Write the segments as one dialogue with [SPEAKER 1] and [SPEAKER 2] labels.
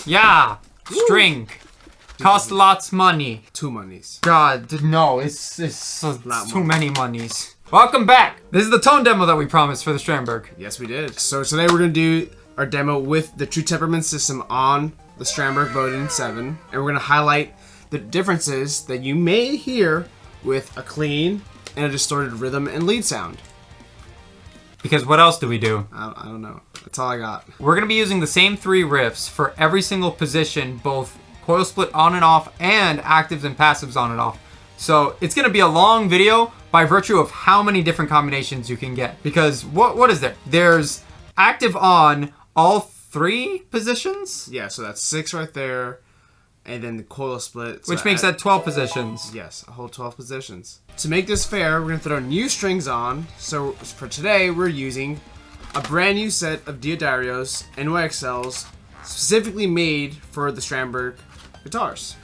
[SPEAKER 1] Yeah, string. Cost lots money.
[SPEAKER 2] 2 monies.
[SPEAKER 1] God, no, it's too many monies. Welcome back. This is the tone demo that we promised for the Strandberg.
[SPEAKER 2] Yes, we did. So today we're going to do our demo with the True Temperament system on the Strandberg Bowden 7. And we're going to highlight the differences that you may hear with a clean and a distorted rhythm and lead sound.
[SPEAKER 1] Because what else do we do?
[SPEAKER 2] I don't know. That's all I got.
[SPEAKER 1] We're going to be using the same 3 riffs for every single position, both coil split on and off and actives and passives on and off. So it's going to be a long video by virtue of how many different combinations you can get. Because what is there? There's active on all 3 positions?
[SPEAKER 2] Yeah, so that's 6 right there. And then the coil split.
[SPEAKER 1] Which makes that 12 positions.
[SPEAKER 2] Yes, a whole 12 positions. To make this fair, we're going to throw new strings on. So for today, we're using a brand new set of Diodarios NYXLs specifically made for the Strandberg guitars.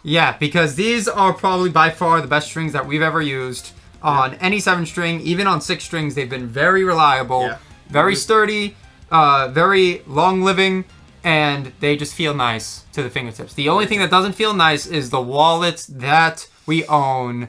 [SPEAKER 1] Yeah, because these are probably by far the best strings that we've ever used on any 7 string. Even on 6 strings, they've been very reliable, very sturdy, very long living, and they just feel nice to the fingertips. The only thing that doesn't feel nice is the wallets that we own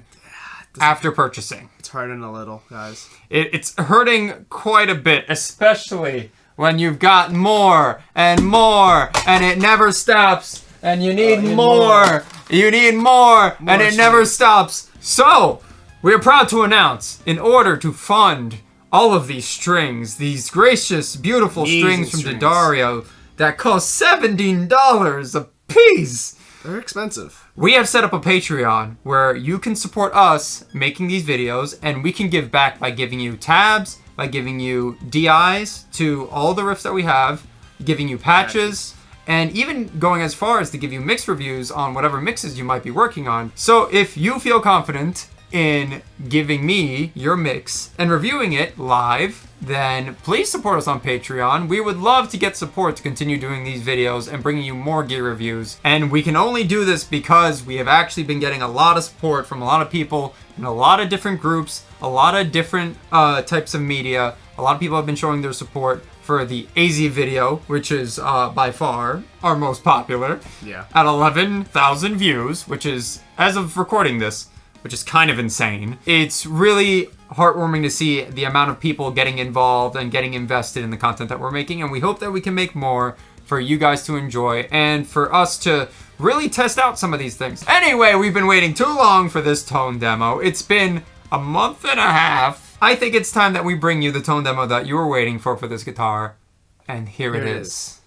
[SPEAKER 1] after purchasing.
[SPEAKER 2] It's hurting a little, guys.
[SPEAKER 1] It's hurting quite a bit, especially when you've got more, and it never stops, and you need more. You need more, and it never stops. So, we're proud to announce, in order to fund all of these strings, these gracious, beautiful strings from Didario that cost $17 a piece.
[SPEAKER 2] They're expensive.
[SPEAKER 1] We have set up a Patreon where you can support us making these videos, and we can give back by giving you tabs, by giving you DIs to all the riffs that we have, giving you patches, and even going as far as to give you mix reviews on whatever mixes you might be working on. So if you feel confident in giving me your mix and reviewing it live, then please support us on Patreon. We would love to get support to continue doing these videos and bringing you more gear reviews. And we can only do this because we have actually been getting a lot of support from a lot of people in a lot of different groups, a lot of different types of media. A lot of people have been showing their support for the AZ video, which is by far our most popular.
[SPEAKER 2] Yeah.
[SPEAKER 1] At 11,000 views, which is, as of recording this, which is kind of insane. It's really heartwarming to see the amount of people getting involved and getting invested in the content that we're making, and we hope that we can make more for you guys to enjoy and for us to really test out some of these things. Anyway, we've been waiting too long for this tone demo. It's been a month and a half. I think it's time that we bring you the tone demo that you were waiting for this guitar, and here it is.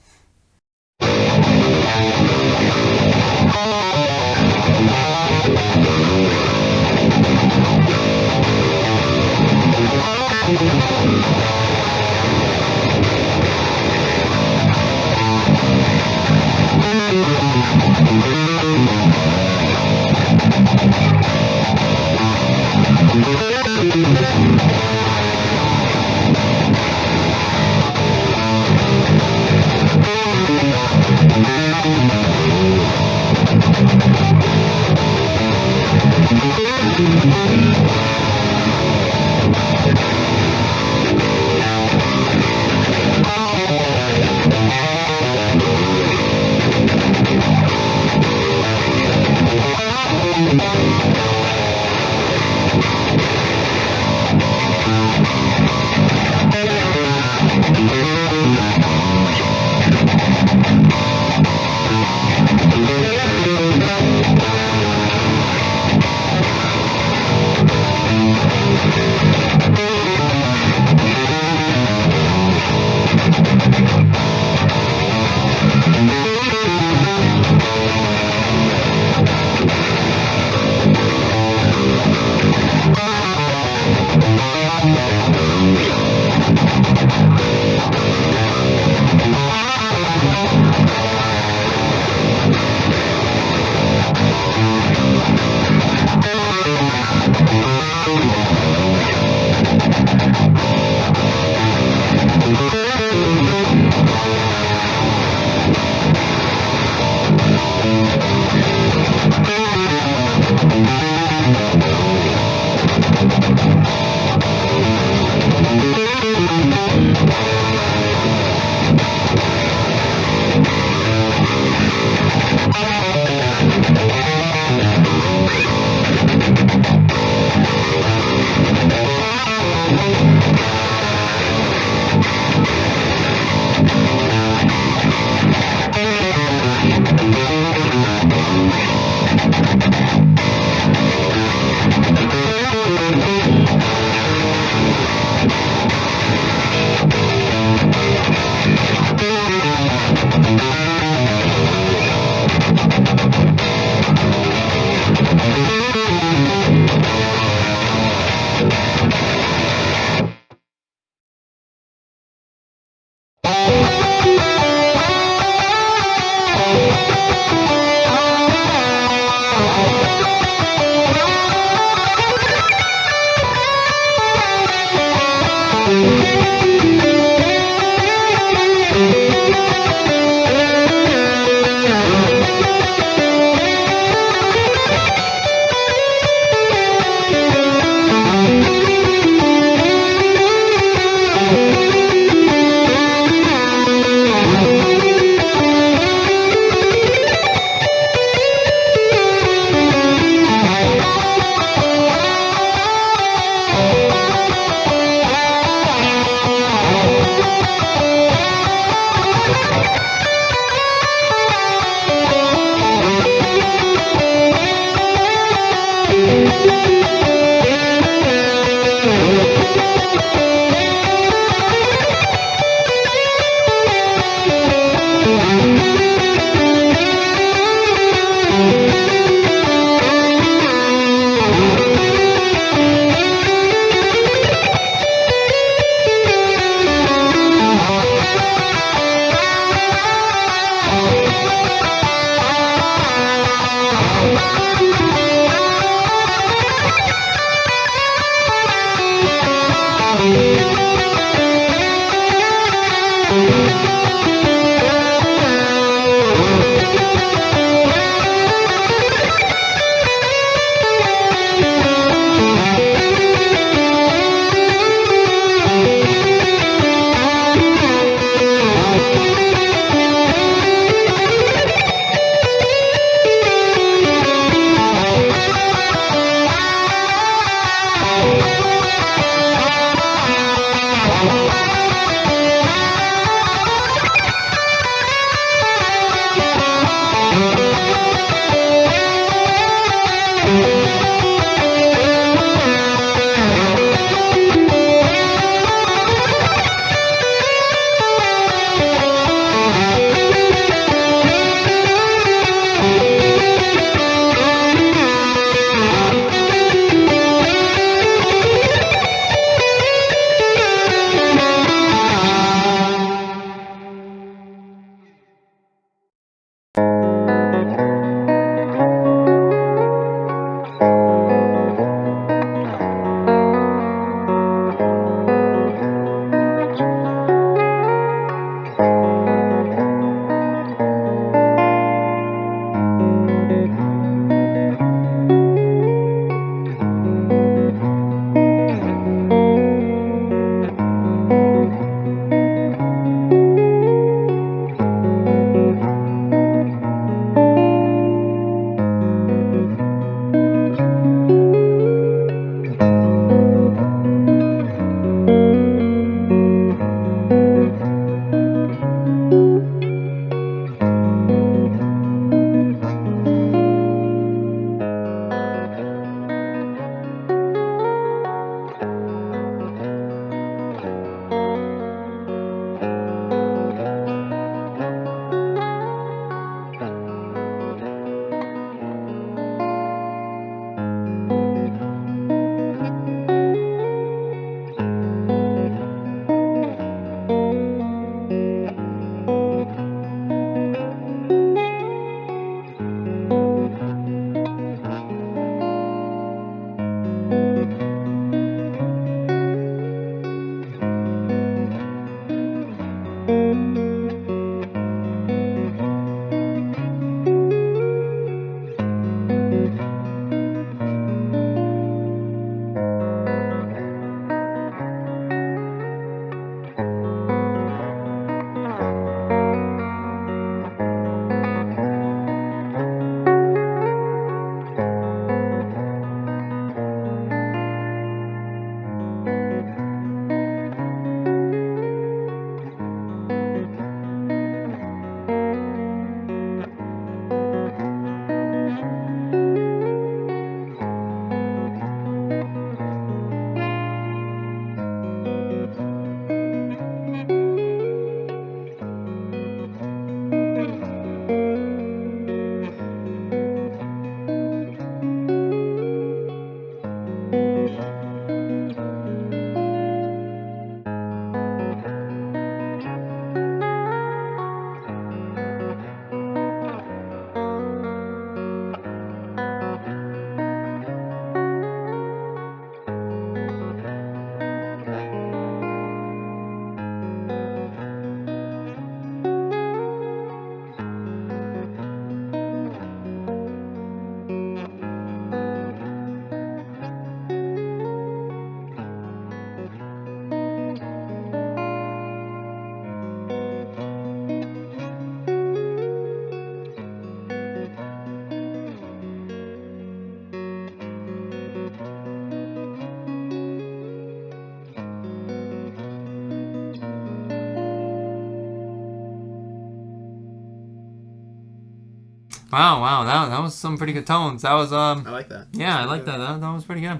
[SPEAKER 1] Wow, that was some pretty good tones. That was
[SPEAKER 2] I like that.
[SPEAKER 1] Yeah, I like that. That was pretty good.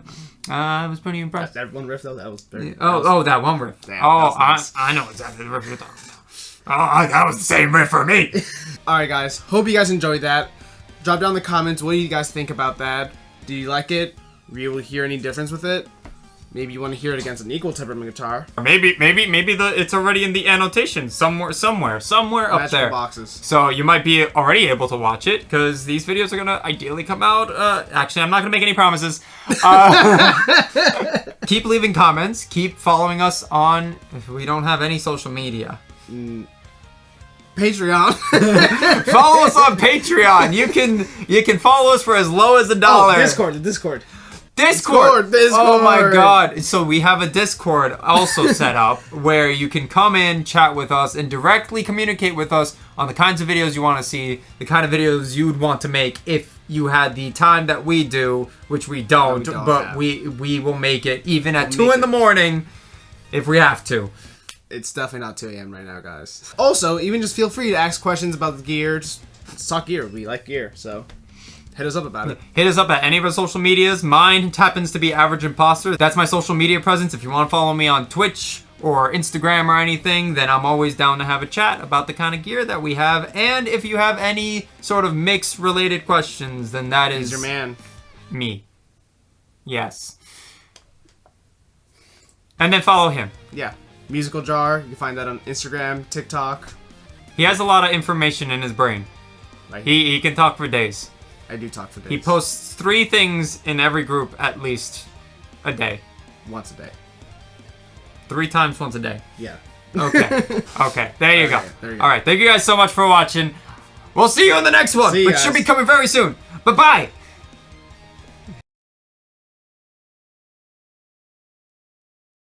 [SPEAKER 1] I was pretty impressed.
[SPEAKER 2] That one riff though, that was very.
[SPEAKER 1] That one riff.
[SPEAKER 2] Damn, nice.
[SPEAKER 1] I know exactly the riff you're talking about. Oh, that was the same riff for me.
[SPEAKER 2] All right, guys. Hope you guys enjoyed that. Drop down in the comments. What do you guys think about that? Do you like it? Were you able to hear any difference with it? Maybe you want to hear it against an equal temperament guitar.
[SPEAKER 1] Or maybe it's already in the annotation somewhere up
[SPEAKER 2] Magical
[SPEAKER 1] there.
[SPEAKER 2] boxes.
[SPEAKER 1] So you might be already able to watch it because these videos are gonna ideally come out. Actually, I'm not gonna make any promises. Keep leaving comments. Keep following us on. If we don't have any social media.
[SPEAKER 2] Patreon.
[SPEAKER 1] Follow us on Patreon. You can follow us for as low as $1.
[SPEAKER 2] Oh, the Discord.
[SPEAKER 1] Oh my god. So we have a Discord also set up where you can come in, chat with us, and directly communicate with us on the kinds of videos you want to see, the kind of videos you'd want to make if you had the time that we do, which we don't, but we will make it even at 2 in the morning if we have to.
[SPEAKER 2] It's definitely not 2 a.m. right now, guys. Also, even just feel free to ask questions about the gear. Just talk gear. We like gear, so hit us up about it.
[SPEAKER 1] Hit us up at any of our social medias. Mine happens to be Average Imposter. That's my social media presence. If you want to follow me on Twitch or Instagram or anything, then I'm always down to have a chat about the kind of gear that we have. And if you have any sort of mix-related questions, then that is...
[SPEAKER 2] He's your man.
[SPEAKER 1] Me. Yes. And then follow him.
[SPEAKER 2] Yeah. Musical Jar. You can find that on Instagram, TikTok.
[SPEAKER 1] He has a lot of information in his brain.
[SPEAKER 2] Right.
[SPEAKER 1] He can talk for days.
[SPEAKER 2] I do talk for days.
[SPEAKER 1] He posts 3 things in every group at least a day.
[SPEAKER 2] Once a day.
[SPEAKER 1] 3 times once a day.
[SPEAKER 2] Yeah.
[SPEAKER 1] Okay. Okay. There you go.
[SPEAKER 2] There you go.
[SPEAKER 1] All right. Thank you guys so much for watching. We'll see you in the next one,
[SPEAKER 2] See you
[SPEAKER 1] which
[SPEAKER 2] guys.
[SPEAKER 1] should be coming very soon. Bye-bye.